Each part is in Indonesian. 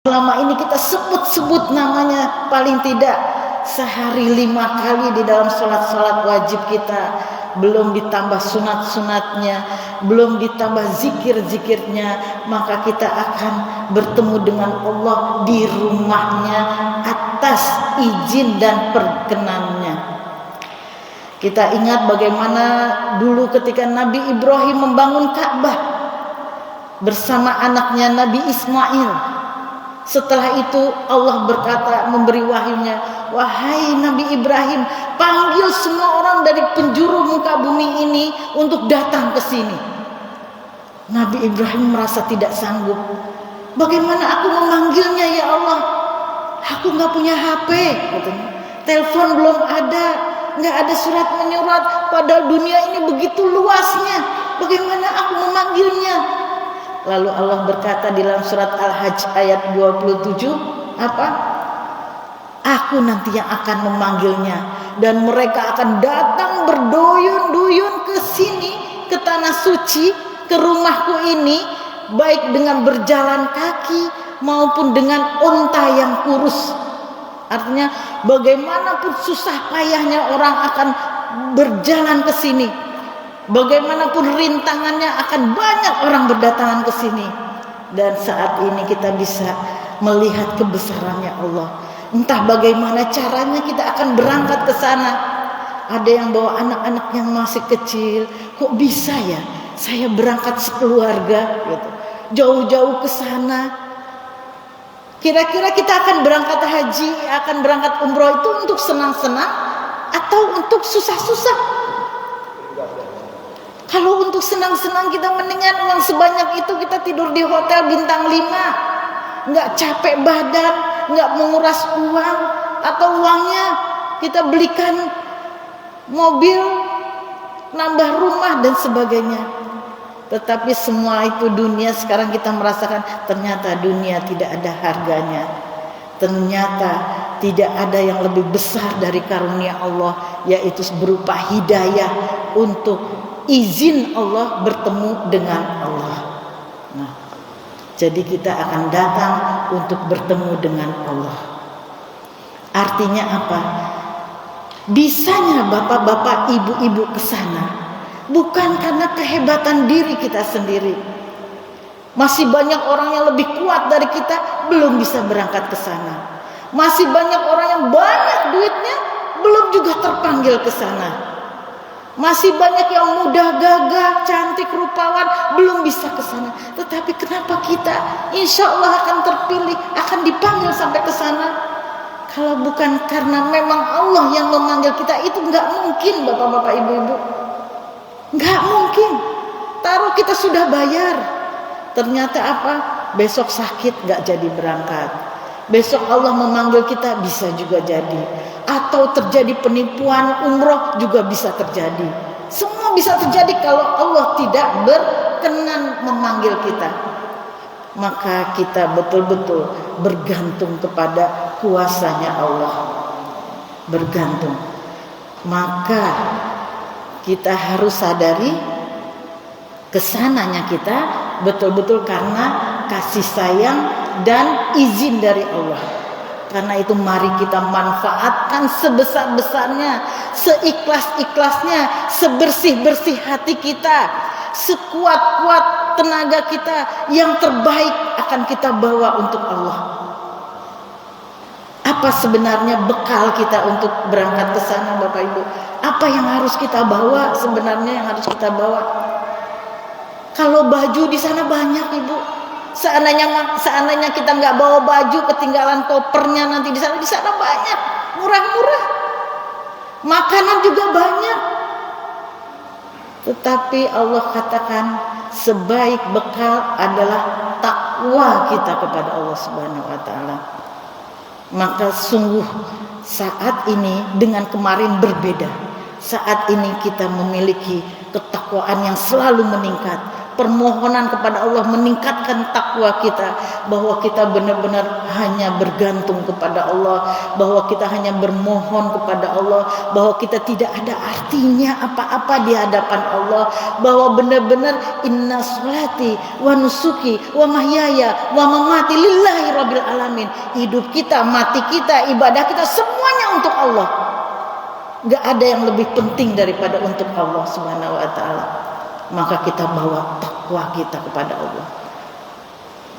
selama ini kita sebut-sebut namanya paling tidak sehari 5 kali di dalam sholat wajib kita, belum ditambah sunat-sunatnya, belum ditambah zikir-zikirnya, maka kita akan bertemu dengan Allah di rumahnya atas izin dan perkenannya. Kita ingat bagaimana dulu ketika Nabi Ibrahim membangun Ka'bah bersama anaknya Nabi Ismail. Setelah itu Allah berkata, memberi wahyunya, wahai Nabi Ibrahim, panggil semua orang dari penjuru muka bumi ini untuk datang ke sini. Nabi Ibrahim merasa tidak sanggup. Bagaimana aku memanggilnya ya Allah? Aku gak punya HP, katanya. Telepon belum ada, gak ada surat menyurat. Padahal dunia ini begitu luasnya. Bagaimana aku memanggilnya? Lalu Allah berkata di dalam surat Al-Hajj ayat 27, apa? Aku nanti yang akan memanggilnya, dan mereka akan datang berduyun-duyun ke sini, ke tanah suci, ke rumahku ini, baik dengan berjalan kaki maupun dengan unta yang kurus. Artinya bagaimanapun susah payahnya orang akan berjalan ke sini, bagaimanapun rintangannya akan banyak orang berdatangan ke sini. Dan saat ini kita bisa melihat kebesarannya Allah. Entah bagaimana caranya kita akan berangkat ke sana. Ada yang bawa anak-anak yang masih kecil. Kok bisa ya saya berangkat sekeluarga gitu, jauh-jauh ke sana. Kira-kira kita akan berangkat haji, akan berangkat umroh itu untuk senang-senang atau untuk susah-susah? Kalau untuk senang-senang kita mendingan uang sebanyak itu kita tidur di hotel bintang 5, nggak capek badan, nggak menguras uang, atau uangnya kita belikan mobil, nambah rumah dan sebagainya. Tetapi semua itu dunia sekarang kita merasakan ternyata dunia tidak ada harganya. Ternyata tidak ada yang lebih besar dari karunia Allah, yaitu berupa hidayah untuk izin Allah bertemu dengan Allah. Nah, jadi kita akan datang untuk bertemu dengan Allah. Artinya apa? Bisanya bapak-bapak, ibu-ibu ke sana bukan karena kehebatan diri kita sendiri. Masih banyak orang yang lebih kuat dari kita belum bisa berangkat ke sana. Masih banyak orang yang banyak duitnya belum juga terpanggil ke sana. Masih banyak yang muda, gagah, cantik, rupawan belum bisa ke sana. Tetapi kenapa kita insya Allah akan terpilih, akan dipanggil sampai ke sana? Kalau bukan karena memang Allah yang memanggil kita, itu nggak mungkin, bapak-bapak, ibu-ibu. Nggak mungkin. Taruh kita sudah bayar, ternyata apa? Besok sakit nggak jadi berangkat. Besok Allah memanggil kita, bisa juga jadi. Atau terjadi penipuan umroh juga bisa terjadi. Semua bisa terjadi kalau Allah tidak berkenan memanggil kita. Maka kita betul-betul bergantung kepada kuasanya Allah. Bergantung. Maka kita harus sadari kesananya kita betul-betul karena kasih sayang dan izin dari Allah. Karena itu mari kita manfaatkan sebesar-besarnya, seikhlas-ikhlasnya, sebersih-bersih hati kita, sekuat-kuat tenaga kita, yang terbaik akan kita bawa untuk Allah. Apa sebenarnya bekal kita untuk berangkat ke sana, Bapak Ibu? Apa yang harus kita bawa sebenarnya, yang harus kita bawa? Kalau baju di sana banyak, Ibu. Seandainya kita nggak bawa baju, ketinggalan kopernya nanti di sana banyak, murah-murah. Makanan juga banyak. Tetapi Allah katakan sebaik bekal adalah takwa kita kepada Allah Subhanahu wa taala. Maka sungguh saat ini dengan kemarin berbeda. Saat ini kita memiliki ketakwaan yang selalu meningkat, permohonan kepada Allah, meningkatkan takwa kita, bahwa kita benar-benar hanya bergantung kepada Allah, bahwa kita hanya bermohon kepada Allah, bahwa kita tidak ada artinya apa-apa di hadapan Allah, bahwa benar-benar inna sholati wa nusuki wa mahyaya wa mamati lillahi rabbil alamin. Hidup kita, mati kita, ibadah kita semuanya untuk Allah. Gak ada yang lebih penting daripada untuk Allah Subhanahu wa ta'ala. Maka kita bawa takwa kita kepada Allah.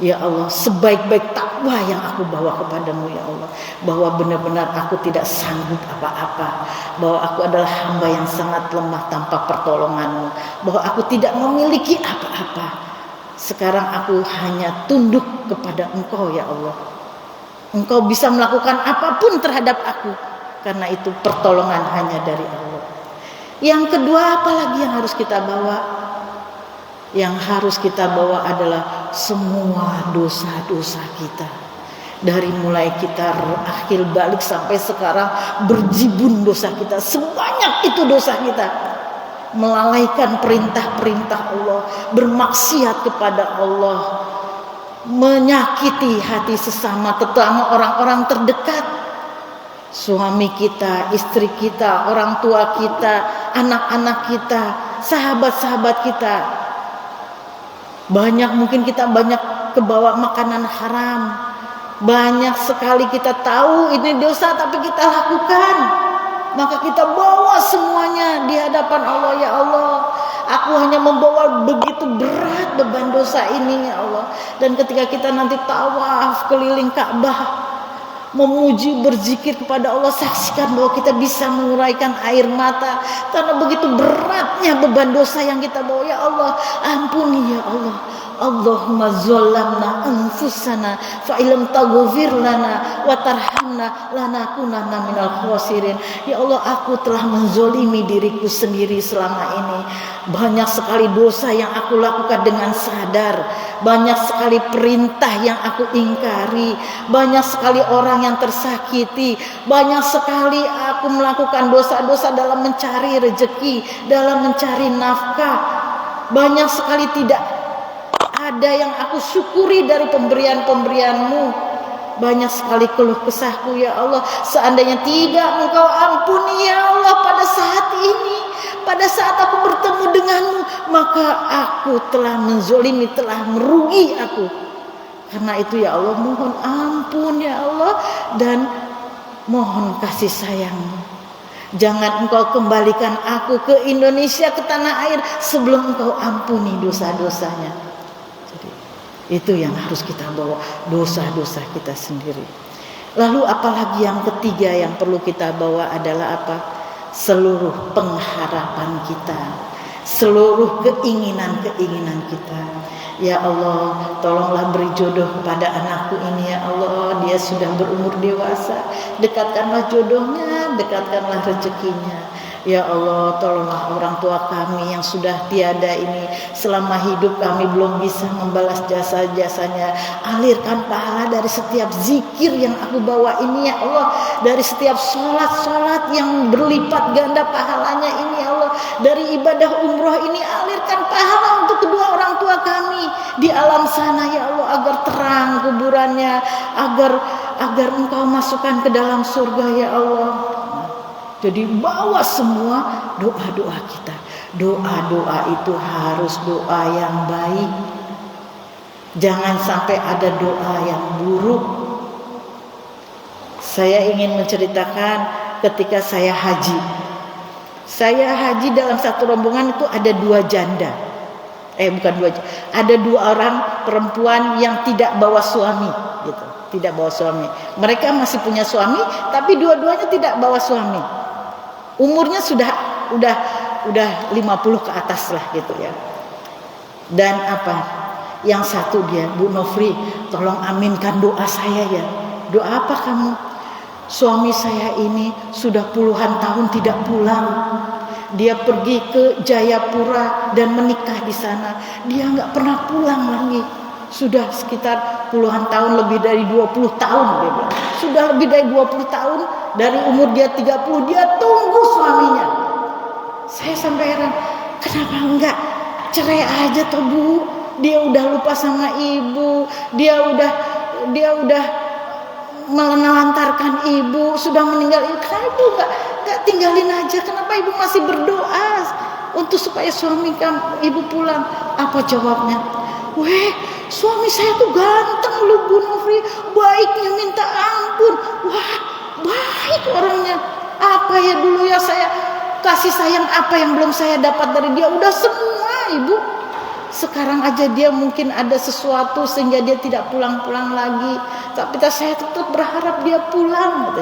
Ya Allah, sebaik-baik takwa yang aku bawa kepadamu ya Allah, bahwa benar-benar aku tidak sanggup apa-apa, bahwa aku adalah hamba yang sangat lemah tanpa pertolonganmu, bahwa aku tidak memiliki apa-apa. Sekarang aku hanya tunduk kepada Engkau ya Allah. Engkau bisa melakukan apapun terhadap aku, karena itu pertolongan hanya dari Allah. Yang kedua, apalagi yang harus kita bawa? Yang harus kita bawa adalah semua dosa-dosa kita. Dari mulai kita akhir balik sampai sekarang, berjibun dosa kita. Sebanyak itu dosa kita. Melalaikan perintah-perintah Allah, bermaksiat kepada Allah, menyakiti hati sesama, terutama orang-orang terdekat. Suami kita, istri kita, orang tua kita, anak-anak kita, sahabat-sahabat kita. Banyak mungkin kita banyak kebawa makanan haram. Banyak sekali kita tahu ini dosa tapi kita lakukan. Maka kita bawa semuanya di hadapan Allah. Ya Allah, aku hanya membawa begitu berat beban dosa ini ya Allah. Dan ketika kita nanti tawaf keliling Ka'bah, memuji, berzikir kepada Allah, saksikan bahwa kita bisa menguraikan air mata karena begitu beratnya beban dosa yang kita bawa. Ya Allah, ampuni ya Allah. Allahumma zallamna anfusana fa illam taghfir lana wa tarhamna lanakunanna minal khasirin. Ya Allah, aku telah menzolimi diriku sendiri selama ini. Banyak sekali dosa yang aku lakukan dengan sadar, banyak sekali perintah yang aku ingkari, banyak sekali orang yang tersakiti, banyak sekali aku melakukan dosa-dosa dalam mencari rezeki, dalam mencari nafkah. Banyak sekali tidak ada yang aku syukuri dari pemberian-pemberianmu. Banyak sekali keluh kesahku ya Allah. Seandainya tidak Engkau ampuni ya Allah pada saat ini, pada saat aku bertemu denganmu, maka aku telah menzolimi, telah merugi aku. Karena itu ya Allah, mohon ampun ya Allah, dan mohon kasih sayangmu. Jangan Engkau kembalikan aku ke Indonesia, ke tanah air, sebelum Engkau ampuni dosa-dosanya. Itu yang harus kita bawa, dosa-dosa kita sendiri. Lalu apalagi yang ketiga yang perlu kita bawa adalah apa? Seluruh pengharapan kita, seluruh keinginan-keinginan kita. Ya Allah, tolonglah beri jodoh kepada anakku ini ya Allah. Dia sudah berumur dewasa, dekatkanlah jodohnya, dekatkanlah rezekinya. Ya Allah, tolonglah orang tua kami yang sudah tiada ini. Selama hidup kami belum bisa membalas jasa-jasanya. Alirkan pahala dari setiap zikir yang aku bawa ini ya Allah. Dari setiap sholat-sholat yang berlipat ganda pahalanya ini ya Allah. Dari ibadah umroh ini, alirkan pahala untuk kedua orang tua kami di alam sana ya Allah. Agar terang kuburannya, agar Engkau masukkan ke dalam surga ya Allah. Jadi bawa semua doa-doa kita. Doa-doa itu harus doa yang baik. Jangan sampai ada doa yang buruk. Saya ingin menceritakan ketika saya haji. Saya haji dalam satu rombongan itu ada dua janda. Ada dua orang perempuan yang tidak bawa suami gitu. Tidak bawa suami. Mereka masih punya suami, tapi dua-duanya tidak bawa suami. Umurnya sudah 50 ke atas lah gitu ya. Dan apa? Yang satu dia, Bu Nofri, tolong aminkan doa saya ya. Doa apa kamu? Suami saya ini sudah puluhan tahun tidak pulang. Dia pergi ke Jayapura dan menikah di sana. Dia nggak pernah pulang lagi. Sudah sekitar puluhan tahun, lebih dari 20 tahun dia bilang. Sudah lebih dari 20 tahun, dari umur dia 30 dia tunggu suaminya. Saya sampai heran, kenapa enggak cerai aja toh Bu. Dia udah lupa sama ibu, dia udah menelantarkan ibu, sudah meninggal. Kenapa ibu nggak tinggalin aja? Kenapa ibu masih berdoa untuk supaya suami ibu pulang? Apa jawabnya? Weh, suami saya tuh ganteng lu Bu Nofri, baiknya minta ampun. Wah, baik orangnya. Apa ya dulu ya saya kasih sayang apa yang belum saya dapat dari dia? Udah semua ibu. Sekarang aja dia mungkin ada sesuatu sehingga dia tidak pulang-pulang lagi. Tapi saya tetap berharap dia pulang.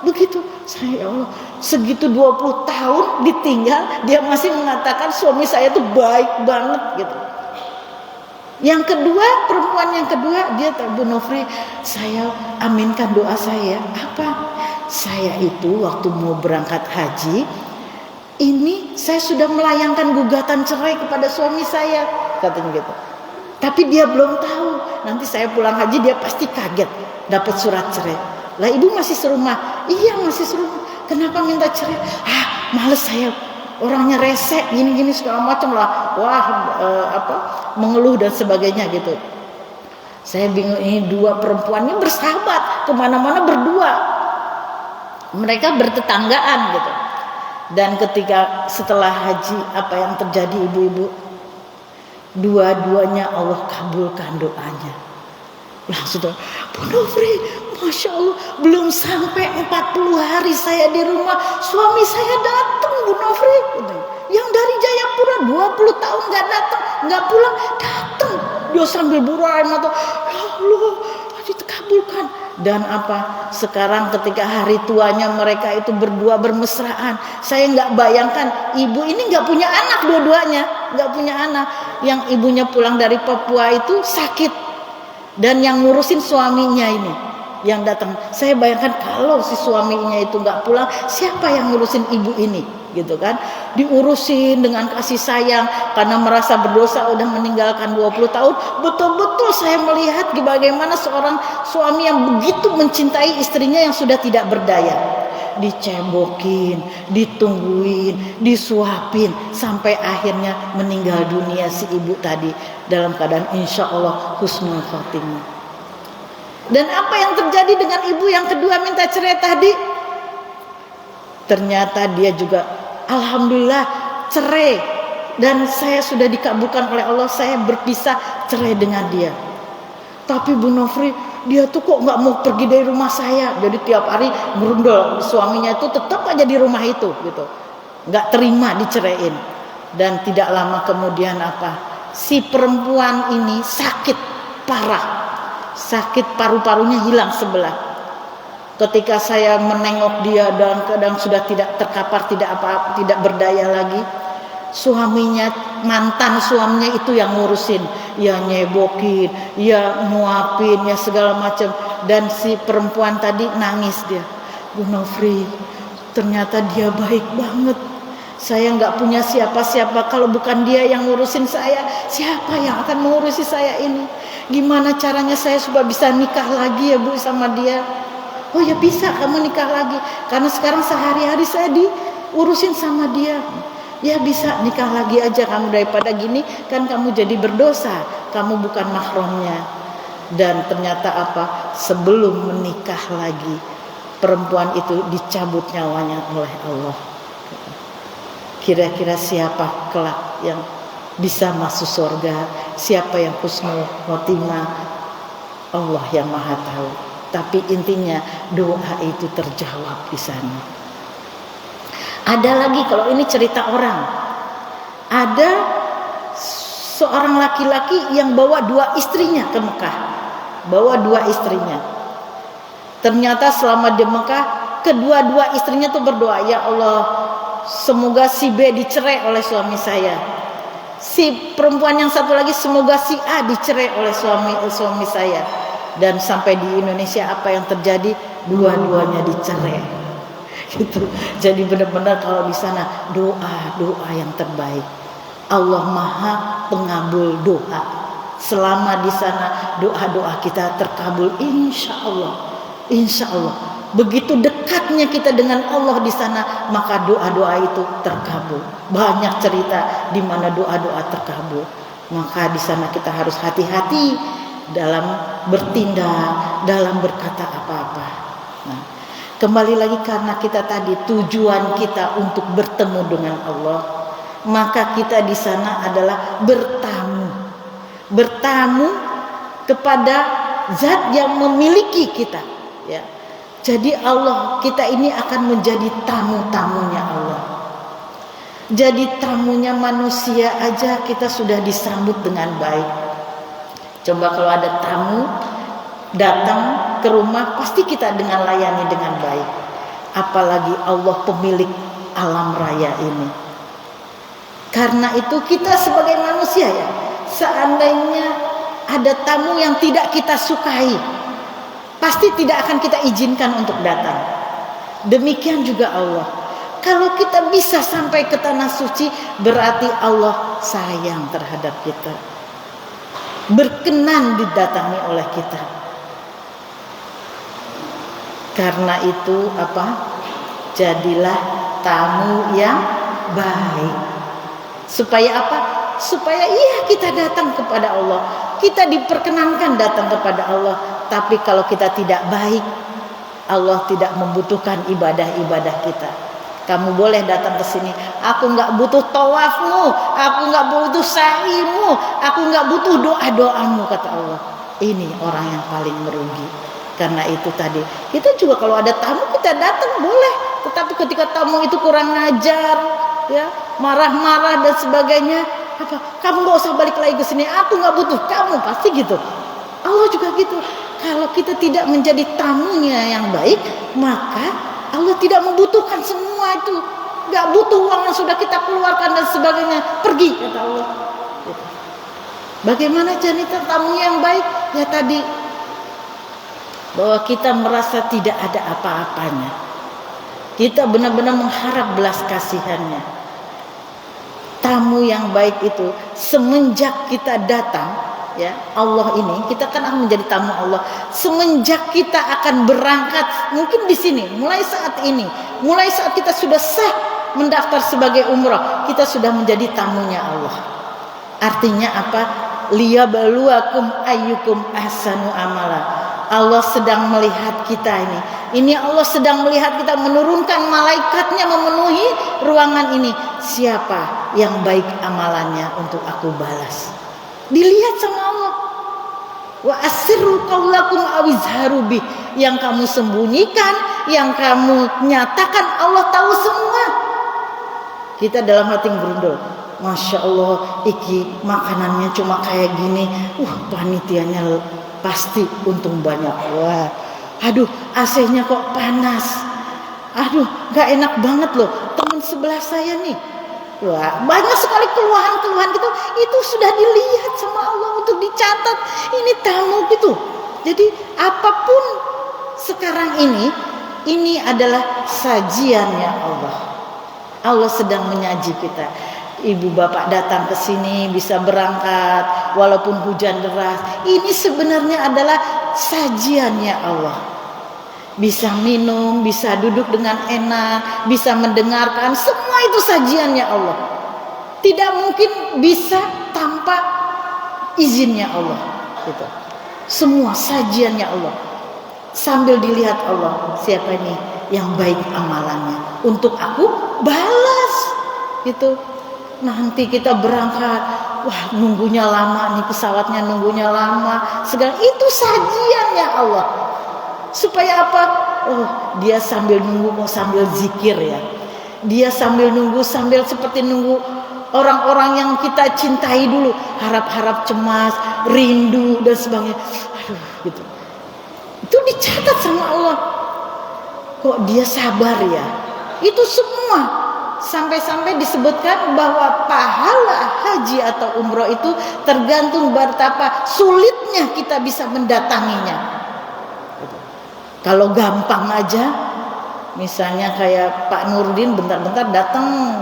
Begitu. Saya, ya Allah, segitu 20 tahun ditinggal, dia masih mengatakan suami saya itu baik banget gitu. Yang kedua, perempuan yang kedua, dia Bu Nofri, saya aminkan doa saya. Apa? Saya itu waktu mau berangkat haji, ini saya sudah melayangkan gugatan cerai kepada suami saya, katanya gitu. Tapi dia belum tahu. Nanti saya pulang haji dia pasti kaget dapat surat cerai. Lah ibu masih serumah? Iya masih serumah. Kenapa minta cerai? Males saya, orangnya rese, gini-gini segala macam lah. Wah, mengeluh dan sebagainya gitu. Saya bingung, ini dua perempuannya bersahabat, kemana-mana berdua. Mereka bertetanggaan gitu. Dan ketika setelah haji, apa yang terjadi ibu-ibu? Dua-duanya Allah kabulkan doanya. Langsung, Bu Nofri, Masya Allah, belum sampai 40 hari saya di rumah, suami saya datang Bu Nofri. Yang dari Jayapura 20 tahun gak datang, gak pulang, datang. Dia sambil burai mata, ya Allah, dikabulkan. Dan apa? Sekarang ketika hari tuanya mereka itu berdua bermesraan, saya nggak bayangkan ibu ini nggak punya anak, dua-duanya nggak punya anak. Yang ibunya pulang dari Papua itu sakit, dan yang ngurusin suaminya ini yang datang. Saya bayangkan kalau si suaminya itu nggak pulang, siapa yang ngurusin ibu ini, gitu kan? Diurusin dengan kasih sayang karena merasa berdosa udah meninggalkan 20 tahun. Betul-betul saya melihat bagaimana seorang suami yang begitu mencintai istrinya yang sudah tidak berdaya. Dicebokin, ditungguin, disuapin sampai akhirnya meninggal dunia si ibu tadi dalam keadaan insya Allah husnul khotimah. Dan apa yang terjadi dengan ibu yang kedua minta cerai tadi? Ternyata dia juga alhamdulillah cerai, dan saya sudah dikabulkan oleh Allah, saya berpisah cerai dengan dia. Tapi Bu Nofri, dia tuh kok nggak mau pergi dari rumah saya, jadi tiap hari berundul. Suaminya itu tetap aja di rumah itu gitu, nggak terima diceraiin. Dan tidak lama kemudian apa, si perempuan ini sakit parah, sakit paru-parunya hilang sebelah. Ketika saya menengok dia dan kadang sudah tidak terkapar, tidak berdaya lagi, suaminya, mantan suaminya itu yang ngurusin, ya nyebokin, ya nguapin, ya segala macam. Dan si perempuan tadi nangis dia, Bu Nofri, ternyata dia baik banget. Saya nggak punya siapa-siapa, kalau bukan dia yang ngurusin saya, siapa yang akan mengurusi saya ini? Gimana caranya saya supaya bisa nikah lagi ya Bu sama dia? Oh ya bisa, kamu nikah lagi, karena sekarang sehari-hari saya diurusin sama dia. Ya bisa, nikah lagi aja kamu, daripada gini kan kamu jadi berdosa, kamu bukan mahramnya. Dan ternyata apa, sebelum menikah lagi perempuan itu dicabut nyawanya oleh Allah. Kira-kira siapa kelak yang bisa masuk surga, siapa yang husnul khotimah? Allah yang maha tahu. Tapi intinya doa itu terjawab di sana. Ada lagi, kalau ini cerita orang, ada seorang laki-laki yang bawa dua istrinya ke Mekah, bawa dua istrinya. Ternyata selama di Mekah, kedua-dua istrinya tuh berdoa, ya Allah, semoga si B dicerai oleh suami saya. Si perempuan yang satu lagi, semoga si A dicerai oleh suami saya. Dan sampai di Indonesia apa yang terjadi? Dua-duanya dicerai. Gitu. Jadi benar-benar kalau di sana doa yang terbaik. Allah Maha Pengabul doa. Selama di sana doa-doa kita terkabul, insya Allah. Insya Allah. begitu dekatnya kita dengan Allah di sana, maka doa-doa itu terkabul. Banyak cerita di mana doa-doa terkabul. Maka di sana kita harus hati-hati dalam bertindak, dalam berkata apa-apa. Nah, kembali lagi karena kita tadi tujuan kita untuk bertemu dengan Allah, maka kita di sana adalah bertamu kepada Zat yang memiliki kita, ya. Jadi Allah, kita ini akan menjadi tamu-tamunya Allah. Jadi tamunya manusia aja kita sudah disambut dengan baik. Coba kalau ada tamu datang ke rumah, pasti kita dengan layani dengan baik. Apalagi Allah pemilik alam raya ini. Karena itu kita sebagai manusia, ya, seandainya ada tamu yang tidak kita sukai, pasti tidak akan kita izinkan untuk datang. Demikian juga Allah. Kalau kita bisa sampai ke tanah suci, berarti Allah sayang terhadap kita, berkenan didatangi oleh kita. Karena itu jadilah tamu yang baik. Supaya apa? Supaya kita datang kepada Allah, kita diperkenankan datang kepada Allah. Tapi kalau kita tidak baik, Allah tidak membutuhkan ibadah-ibadah kita. Kamu boleh datang ke sini, aku nggak butuh tawafmu, aku nggak butuh sa'imu, aku nggak butuh doa-doamu, kata Allah. Ini orang yang paling merugi. Karena itu tadi, kita juga kalau ada tamu kita datang boleh, tetapi ketika tamu itu kurang ngajar, ya, marah-marah dan sebagainya, kamu nggak usah balik lagi ke sini, aku nggak butuh kamu, pasti gitu. Allah juga gitu. Kalau kita tidak menjadi tamunya yang baik, maka Allah tidak membutuhkan semua itu. Nggak butuh uang yang sudah kita keluarkan dan sebagainya. Pergi, kata Allah. Bagaimana jadi tamu yang baik? Ya tadi, bahwa kita merasa tidak ada apa-apanya. Kita benar-benar mengharap belas kasihannya. Tamu yang baik itu semenjak kita datang, ya, Allah ini kita kan akan menjadi tamu Allah. Semenjak kita akan berangkat, mungkin di sini, mulai saat ini, mulai saat kita sudah sah mendaftar sebagai umrah, kita sudah menjadi tamunya Allah. Artinya apa? Liyabluwakum ayyukum ahsanu amala. Allah sedang melihat kita ini. Ini Allah sedang melihat kita, menurunkan malaikatnya memenuhi ruangan ini. Siapa yang baik amalannya untuk aku balas? Dilihat sama Allah. Wa asirru qaulakum awizharu bih. Yang kamu sembunyikan, yang kamu nyatakan, Allah tahu semua. Kita dalam hati berundul, Masya Allah, iki makanannya cuma kayak gini. Panitianya pasti untung banyak. Wah, aduh, AC-nya kok panas. Aduh, gak enak banget loh. Teman sebelah saya nih, wah, banyak sekali keluhan-keluhan gitu. Itu sudah dilihat sama Allah untuk dicatat. Ini tamu gitu. Jadi apapun sekarang ini adalah sajiannya Allah. Allah sedang menyaji kita. Ibu bapak datang ke sini bisa berangkat walaupun hujan deras. Ini sebenarnya adalah sajiannya Allah. Bisa minum, bisa duduk dengan enak, bisa mendengarkan, semua itu sajiannya Allah. Tidak mungkin bisa tanpa izinnya Allah. Gitu. Semua sajiannya Allah. Sambil dilihat Allah, siapa ini yang baik amalannya untuk aku balas. Gitu. Nanti kita berangkat, wah, nunggunya lama nih, pesawatnya nunggunya lama, segala itu sajiannya Allah. Supaya apa? Dia sambil nunggu mau sambil zikir, ya. Dia sambil nunggu sambil seperti nunggu orang-orang yang kita cintai dulu, harap-harap, cemas, rindu dan sebagainya. Aduh, gitu. Itu dicatat sama Allah. Kok dia sabar, ya? Itu semua. Sampai-sampai disebutkan bahwa pahala haji atau umroh itu tergantung betapa sulitnya kita bisa mendatanginya. Kalau gampang aja, misalnya kayak Pak Nurdin bentar-bentar datang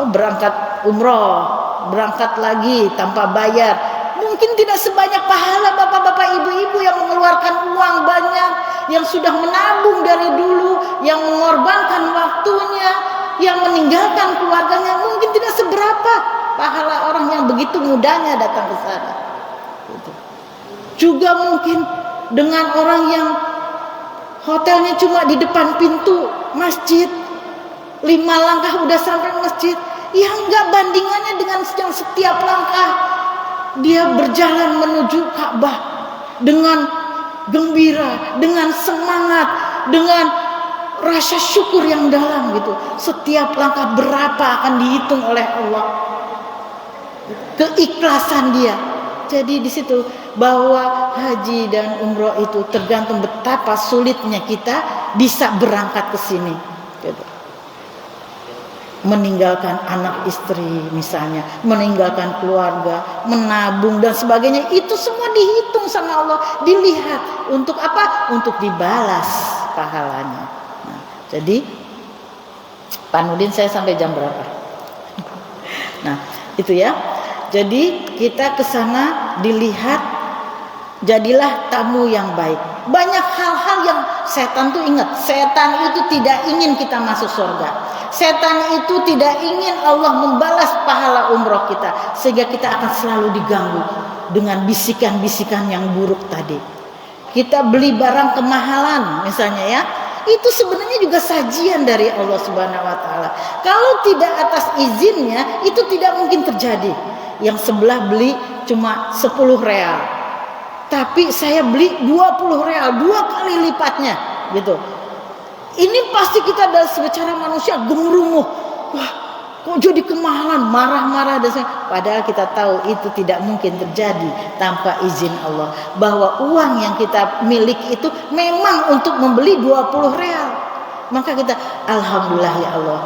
berangkat umroh, berangkat lagi tanpa bayar, mungkin tidak sebanyak pahala bapak-bapak ibu-ibu yang mengeluarkan uang banyak, yang sudah menabung dari dulu, yang mengorbankan waktunya, yang meninggalkan keluarganya, mungkin tidak seberapa pahala orang yang begitu mudahnya datang ke sana. Juga mungkin dengan orang yang hotelnya cuma di depan pintu masjid, 5 langkah udah sampai masjid, ya enggak bandingannya dengan yang setiap langkah dia berjalan menuju Ka'bah dengan gembira, dengan semangat, dengan rasa syukur yang dalam gitu. Setiap langkah berapa akan dihitung oleh Allah, keikhlasan dia. Jadi di situ bahwa haji dan umroh itu tergantung betapa sulitnya kita bisa berangkat ke sini gitu. Meninggalkan anak istri misalnya, meninggalkan keluarga, menabung dan sebagainya, itu semua dihitung sama Allah, dilihat untuk apa? Untuk dibalas pahalanya. Nah, jadi Pak Nudin, saya sampai jam berapa? Nah, itu ya. Jadi kita ke sana dilihat, jadilah tamu yang baik. Banyak hal-hal yang setan tuh ingat, setan itu tidak ingin kita masuk surga. Setan itu tidak ingin Allah membalas pahala umroh kita, sehingga kita akan selalu diganggu dengan bisikan-bisikan yang buruk tadi. Kita beli barang kemahalan misalnya ya, itu sebenarnya juga sajian dari Allah Subhanahu wa taala. Kalau tidak atas izinnya, itu tidak mungkin terjadi. Yang sebelah beli cuma 10 real, tapi saya beli 20 real, 2 kali lipatnya gitu. Ini pasti kita dari secara manusia gemuruh, wah kok jadi kemahalan, marah-marah dan sebagainya. Padahal kita tahu itu tidak mungkin terjadi tanpa izin Allah, bahwa uang yang kita miliki itu memang untuk membeli 20 real. Maka kita alhamdulillah ya Allah,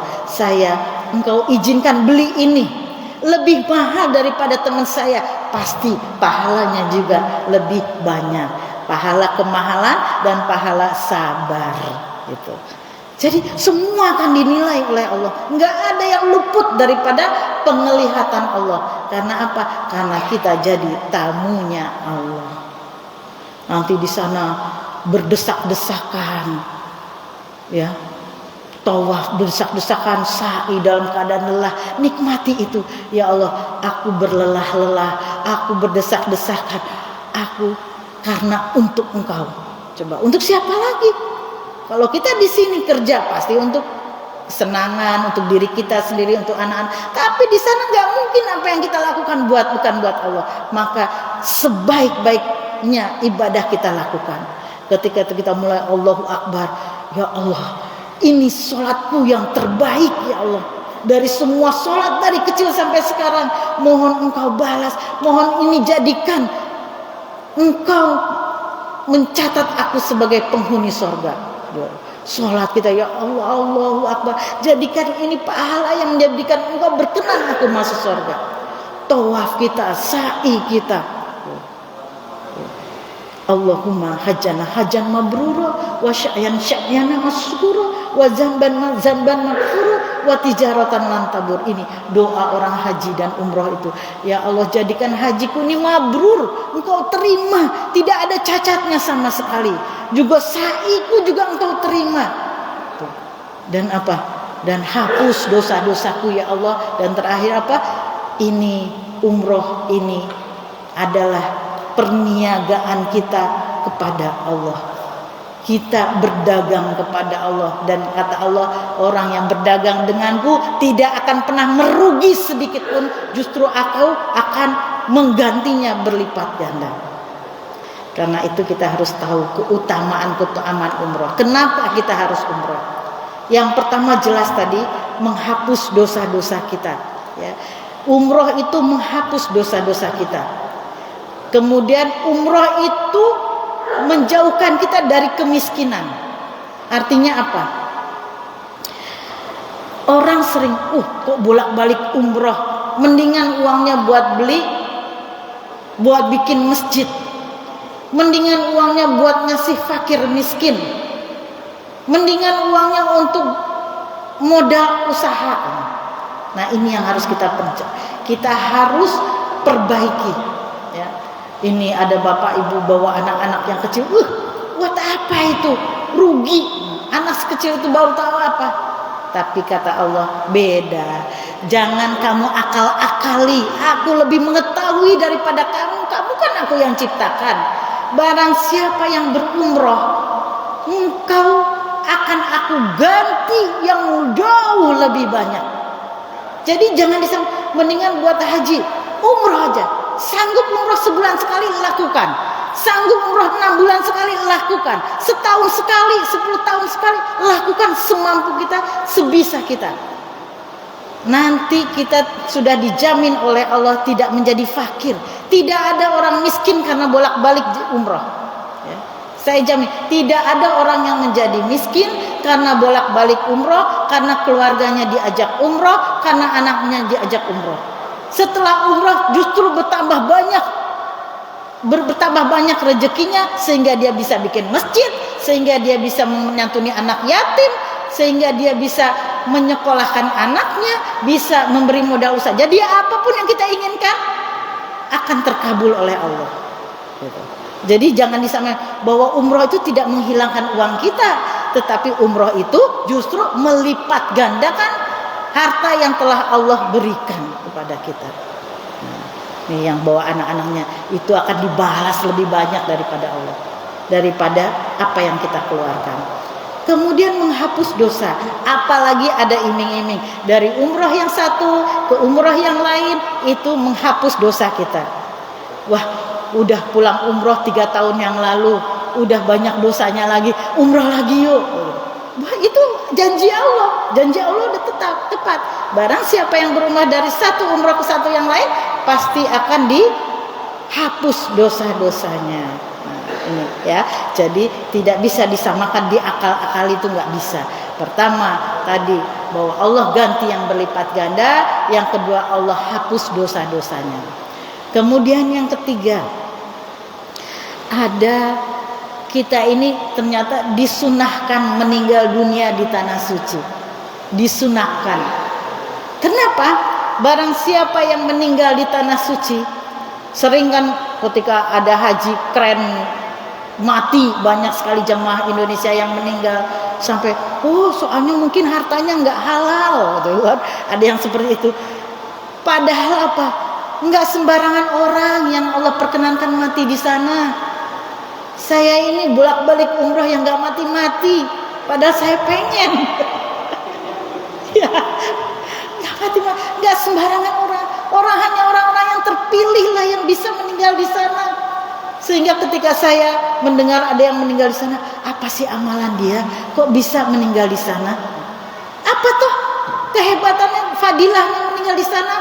Engkau izinkan beli ini lebih mahal daripada teman saya, pasti pahalanya juga lebih banyak, pahala kemahalan dan pahala sabar gitu. Jadi semua akan dinilai oleh Allah, nggak ada yang luput daripada penglihatan Allah. Karena apa? Karena kita jadi tamunya Allah. Nanti di sana berdesak-desakan, ya, tawaf berdesak-desakan, sa'i dalam keadaan lelah, nikmati itu. Ya Allah, aku berlelah-lelah, aku berdesak-desakan, aku karena untuk Engkau. Coba untuk siapa lagi? Kalau kita di sini kerja pasti untuk kesenangan, untuk diri kita sendiri, untuk anak-anak. Tapi di sana nggak mungkin apa yang kita lakukan bukan buat Allah. Maka sebaik-baiknya ibadah kita lakukan. Ketika kita mulai Allahu Akbar, ya Allah, ini sholatku yang terbaik ya Allah. Dari semua sholat dari kecil sampai sekarang, mohon Engkau balas, mohon ini jadikan Engkau mencatat aku sebagai penghuni surga. Sholat kita ya Allah, Allahu Akbar, jadikan ini pahala yang menjadikan Engkau berkenan aku masuk surga. Tawaf kita, sa'i kita, Allahumma hajjana hajjan mabrura wa sya'yan sya'yana masykura wa zamban maghfura wa tijaratan lan tabur. Ini doa orang haji dan umroh itu. Ya Allah, jadikan hajiku ini mabrur, Engkau terima, tidak ada cacatnya sama sekali. Juga sa'iku juga Engkau terima. Dan apa? Dan hapus dosa-dosaku ya Allah. Dan terakhir apa? Ini umroh ini adalah perniagaan kita kepada Allah. Kita berdagang kepada Allah, dan kata Allah, orang yang berdagang denganku tidak akan pernah merugi sedikit pun, justru aku akan menggantinya berlipat ganda. Karena itu kita harus tahu keutamaan umroh. Kenapa kita harus umroh? Yang pertama jelas tadi, menghapus dosa-dosa kita ya. Umroh itu menghapus dosa-dosa kita. Kemudian umroh itu menjauhkan kita dari kemiskinan. Artinya apa? Orang sering, kok bolak-balik umroh, mendingan uangnya buat beli, buat bikin masjid, mendingan uangnya buat ngasih fakir miskin, mendingan uangnya untuk modal usaha. Nah, ini yang harus kita harus perbaiki ya. Ini ada bapak ibu bawa anak-anak yang kecil, buat apa itu? Rugi. Anak sekecil itu baru tahu apa. Tapi kata Allah, beda. Jangan kamu akal-akali. Aku lebih mengetahui daripada kamu. Kamu kan aku yang ciptakan. Barang siapa yang berumroh, engkau akan aku ganti yang jauh lebih banyak. Jadi jangan mendingan buat haji, umroh aja. Sanggup umroh sebulan sekali, lakukan. Sanggup umroh 6 bulan sekali, lakukan. Setahun sekali, 10 tahun sekali, lakukan semampu kita, sebisa kita. Nanti kita sudah dijamin oleh Allah tidak menjadi fakir. Tidak ada orang miskin karena bolak-balik umroh. Ya. Saya jamin, tidak ada orang yang menjadi miskin karena bolak-balik umroh, karena keluarganya diajak umroh, karena anaknya diajak umroh. Setelah umroh justru bertambah banyak rezekinya, sehingga dia bisa bikin masjid, sehingga dia bisa menyantuni anak yatim, sehingga dia bisa menyekolahkan anaknya, bisa memberi modal usaha. Jadi apapun yang kita inginkan akan terkabul oleh Allah. Gitu. Jadi jangan disamakan bahwa umroh itu tidak menghilangkan uang kita, tetapi umroh itu justru melipat gandakan harta yang telah Allah berikan kepada kita. Nah, ini yang bawa anak-anaknya itu akan dibalas lebih banyak daripada Allah, daripada apa yang kita keluarkan. Kemudian menghapus dosa, apalagi ada iming-iming dari umroh yang satu ke umroh yang lain, itu menghapus dosa kita. Wah, udah pulang umroh 3 tahun yang lalu, udah banyak dosanya lagi, umroh lagi yuk. Wah, itu janji Allah udah tepat. Barang siapa yang berumrah dari satu umroh ke satu yang lain, pasti akan dihapus dosa-dosanya. Ini ya, jadi tidak bisa disamakan, di akal-akal itu nggak bisa. Pertama tadi bahwa Allah ganti yang berlipat ganda, yang kedua Allah hapus dosa-dosanya. Kemudian yang ketiga, ada kita ini ternyata disunahkan meninggal dunia di tanah suci. Disunahkan. Kenapa? Barang siapa yang meninggal di tanah suci, sering kan ketika ada haji keren mati, banyak sekali jamaah Indonesia yang meninggal sampai soalnya mungkin hartanya nggak halal gitu kan. Ada yang seperti itu. Padahal apa? Nggak sembarangan orang yang Allah perkenankan mati di sana. Saya ini bolak-balik umroh yang nggak mati-mati, padahal saya pengen. Ya, nggak mati-mati, nggak sembarangan orang. Hanya orang-orang yang terpilih lah yang bisa meninggal di sana. Sehingga ketika saya mendengar ada yang meninggal di sana, apa sih amalan dia? Kok bisa meninggal di sana? Apa tuh kehebatannya, fadilahnya meninggal di sana?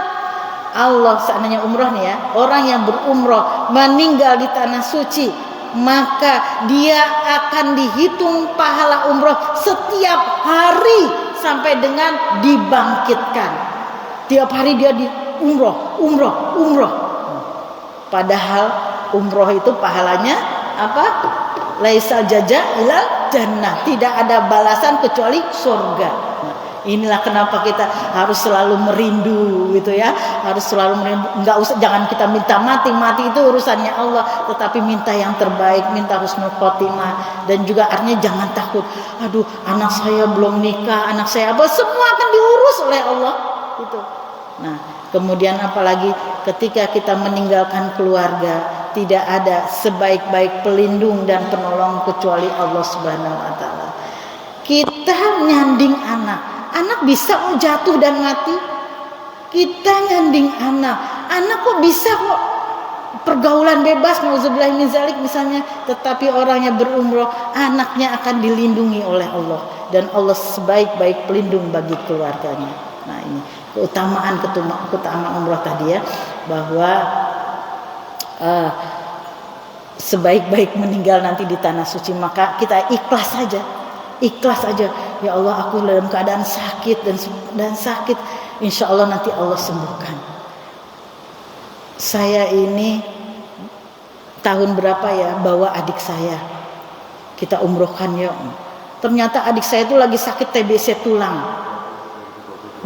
Allah seandainya umroh nih ya, orang yang berumroh meninggal di tanah suci, maka dia akan dihitung pahala umroh setiap hari sampai dengan dibangkitkan. Tiap hari dia di umroh. Padahal umroh itu pahalanya apa? Laisal jaza ilal jannah. Tidak ada balasan kecuali surga. Nah, inilah kenapa kita harus selalu merindu gitu ya. Harus selalu merindu. Jangan kita minta mati itu urusannya Allah, tetapi minta yang terbaik, minta husnul khotimah. Dan juga artinya jangan takut. Aduh, anak saya belum nikah, anak saya apa, semua akan diurus oleh Allah gitu. Nah, kemudian apalagi ketika kita meninggalkan keluarga, tidak ada sebaik-baik pelindung dan penolong kecuali Allah Subhanahu wa taala. Kita nyanding anak bisa jatuh dan mati. Kita nyanding anak kok bisa kok pergaulan bebas, nauzubillah min zalik misalnya, tetapi orangnya berumroh, anaknya akan dilindungi oleh Allah dan Allah sebaik-baik pelindung bagi keluarganya. Nah, ini keutamaan umroh tadi ya, bahwa sebaik-baik meninggal nanti di tanah suci, maka kita ikhlas saja. Ya Allah, aku dalam keadaan sakit dan sakit, insya Allah nanti Allah sembuhkan. Saya ini tahun berapa ya bawa adik saya, kita umrohkan ya. Ternyata adik saya itu lagi sakit TBC tulang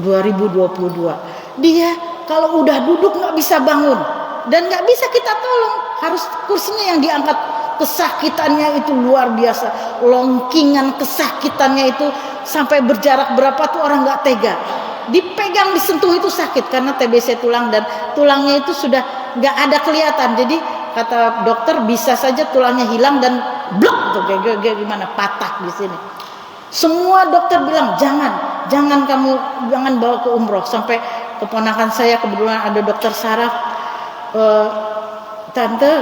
2022. Dia kalau udah duduk nggak bisa bangun dan nggak bisa kita tolong, harus kursinya yang diangkat kesakitannya itu luar biasa, longkingan kesakitannya itu sampai berjarak berapa tuh orang nggak tega. Dipegang, disentuh itu sakit karena TBC tulang dan tulangnya itu sudah nggak ada kelihatan. Jadi kata dokter bisa saja tulangnya hilang dan blok tuh kayak gimana, patah di sini. Semua dokter bilang jangan kamu bawa ke umroh. Sampai keponakan saya kebetulan ada dokter saraf, tante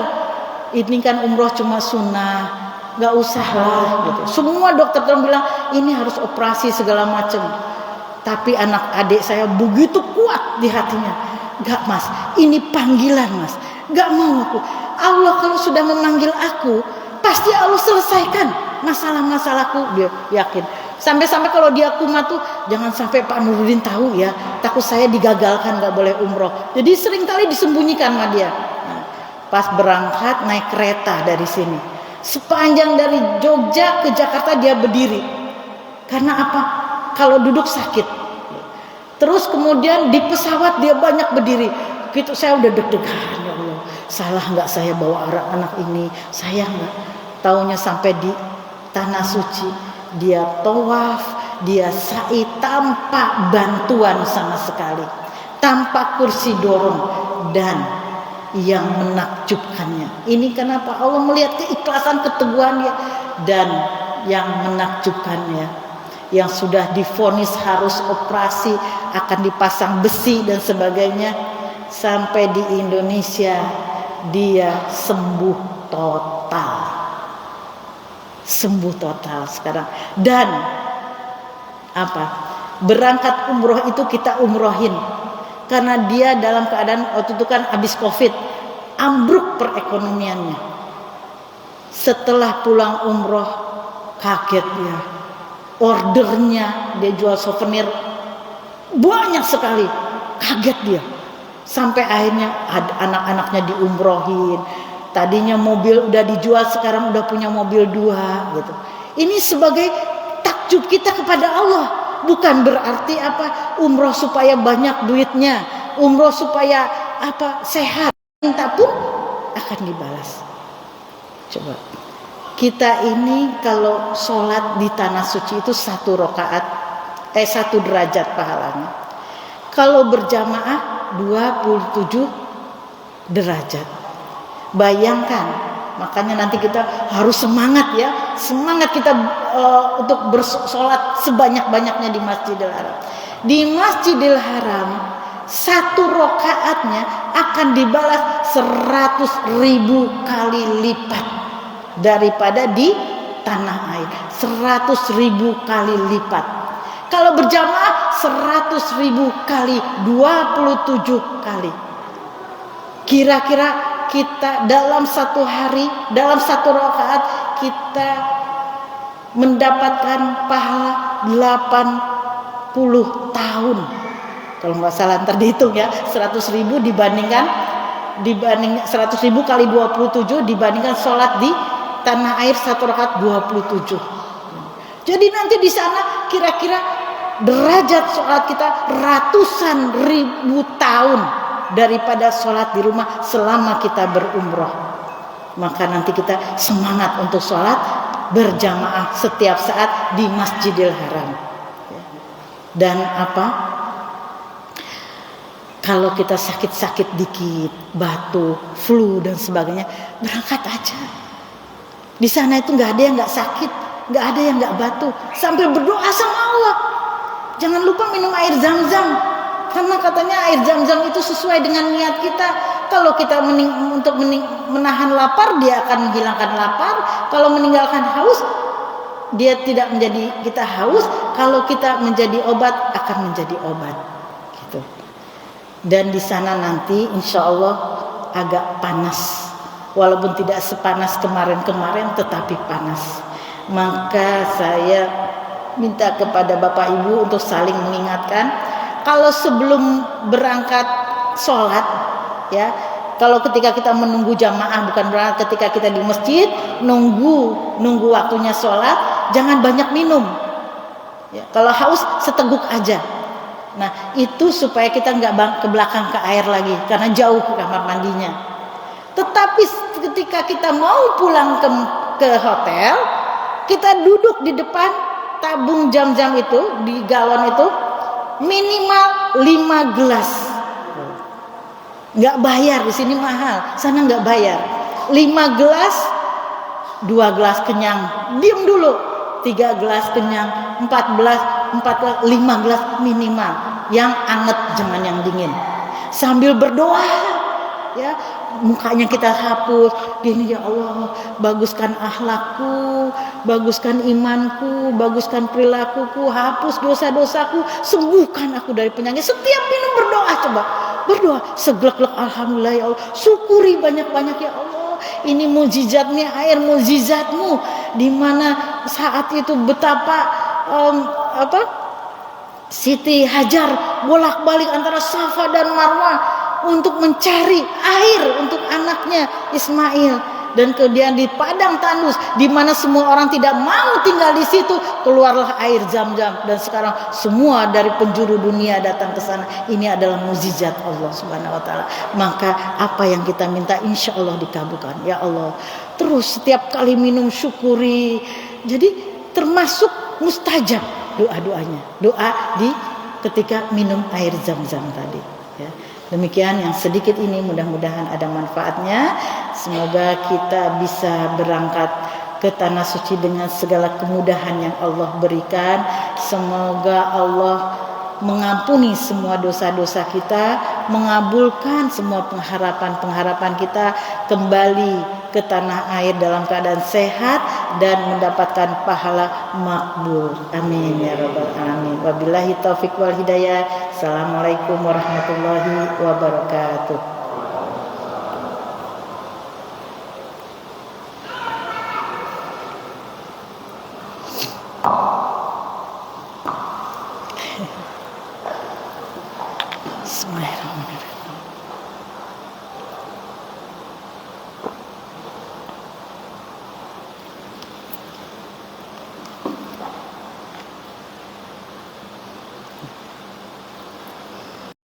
ini kan umroh cuma sunnah, nggak usah lah gitu. Semua dokter bilang ini harus operasi segala macam. Tapi anak adik saya begitu kuat di hatinya, nggak mas, ini panggilan mas, nggak mau aku. Allah kalau sudah memanggil aku, pasti Allah selesaikan masalah-masalahku, dia yakin. Sampai-sampai kalau dia kumat tuh jangan sampai Pak Nurdin tahu ya, takut saya digagalkan, nggak boleh umroh. Jadi seringkali disembunyikan sama dia. Nah, pas berangkat naik kereta dari sini, sepanjang dari Jogja ke Jakarta dia berdiri. Karena apa? Kalau duduk sakit. Terus kemudian di pesawat dia banyak berdiri. Gitu saya udah deg-degan, ya Allah. Salah nggak saya bawa anak ini? Saya nggak. Taunya sampai di tanah suci, dia tawaf, dia sa'i tanpa bantuan sama sekali, tanpa kursi dorong. Dan yang menakjubkannya, ini kenapa Allah melihat keikhlasan, keteguhan dia. Dan yang menakjubkannya, yang sudah divonis harus operasi, akan dipasang besi dan sebagainya, sampai di Indonesia dia sembuh total sekarang. Dan apa, berangkat umroh itu kita umrohin karena dia dalam keadaan waktu itu kan habis COVID, ambruk perekonomiannya. Setelah pulang umroh kaget dia, ordernya dia jual souvenir banyak sekali, kaget dia. Sampai akhirnya anak-anaknya diumrohin. Tadinya mobil udah dijual, sekarang udah punya mobil 2 gitu. Ini sebagai takjub kita kepada Allah. Bukan berarti apa umroh supaya banyak duitnya, umroh supaya apa sehat, minta pun akan dibalas. Coba kita ini kalau sholat di tanah suci itu 1 rakaat 1 derajat pahalanya. Kalau berjamaah 27 derajat. Bayangkan, makanya nanti kita harus semangat ya, semangat kita untuk bersolat sebanyak-banyaknya di Masjidil Haram. Di Masjidil Haram 1 rakaatnya akan dibalas 100.000 kali lipat daripada di tanah air. 100.000 kali lipat. Kalau berjamaah 100.000 kali, 27 kali. Kira-kira kita dalam 1 hari, dalam 1 rakaat kita mendapatkan pahala 80 tahun. Kalau nggak salah ntar dihitung ya, 100.000 dibanding 100.000 kali 27 dibandingkan sholat di tanah air 1 rakaat 27. Jadi nanti di sana kira-kira derajat sholat kita ratusan ribu tahun daripada sholat di rumah selama kita berumroh. Maka nanti kita semangat untuk sholat berjamaah setiap saat di Masjidil Haram. Dan apa? Kalau kita sakit-sakit dikit, batuk, flu dan sebagainya, berangkat aja. Di sana itu nggak ada yang nggak sakit, nggak ada yang nggak batuk, sambil berdoa sama Allah. Jangan lupa minum air Zam-Zam. Karena katanya air Zam-Zam itu sesuai dengan niat kita. Kalau kita menahan lapar, dia akan menghilangkan lapar. Kalau meninggalkan haus, dia tidak menjadi kita haus. Kalau kita menjadi obat, akan menjadi obat. Gitu. Dan di sana nanti, insya Allah agak panas. Walaupun tidak sepanas kemarin-kemarin, tetapi panas. Maka saya minta kepada Bapak Ibu untuk saling mengingatkan. Kalau sebelum berangkat sholat, ya, kalau ketika kita menunggu jamaah, bukan berangkat, ketika kita di masjid nunggu waktunya sholat, jangan banyak minum. Ya, kalau haus seteguk aja. Nah itu supaya kita nggak ke belakang ke air lagi, karena jauh ke kamar mandinya. Tetapi ketika kita mau pulang ke hotel, kita duduk di depan tabung Zam-Zam itu, di galon itu, minimal 5 gelas. Nggak bayar, di sini mahal, sana nggak bayar. 5 gelas, 2 gelas kenyang, diam dulu. 3 gelas kenyang, 4 gelas, 5 gelas minimal. Yang anget, jangan yang dingin. Sambil berdoa, ya, mukanya kita hapus gini, ya Allah, baguskan akhlakku, baguskan imanku, baguskan perilakuku, hapus dosa-dosaku, sembuhkan aku dari penyakit. Setiap minum berdoa, coba berdoa seglek-glek, alhamdulillah ya Allah, syukuri banyak-banyak ya Allah, ini mukjizatnya air, mukjizatmu, di mana saat itu betapa Siti Hajar bolak-balik antara Safa dan Marwah untuk mencari air untuk anaknya Ismail. Dan kemudian di padang tandus di mana semua orang tidak mau tinggal di situ, keluarlah air Zam-Zam, dan sekarang semua dari penjuru dunia datang ke sana. Ini adalah mukjizat Allah Subhanahu wa taala. Maka apa yang kita minta insya Allah dikabulkan. Ya Allah, terus setiap kali minum syukuri. Jadi termasuk mustajab doa-doanya. Doa di ketika minum air Zam-Zam tadi, ya. Demikian yang sedikit ini, mudah-mudahan ada manfaatnya. Semoga kita bisa berangkat ke tanah suci dengan segala kemudahan yang Allah berikan. Semoga Allah mengampuni semua dosa-dosa kita, mengabulkan semua pengharapan-pengharapan kita, kembali ke tanah air dalam keadaan sehat dan mendapatkan pahala makbul. Amin ya rabbal alamin. Wabillahi taufik wal hidayah. Assalamualaikum warahmatullahi wabarakatuh.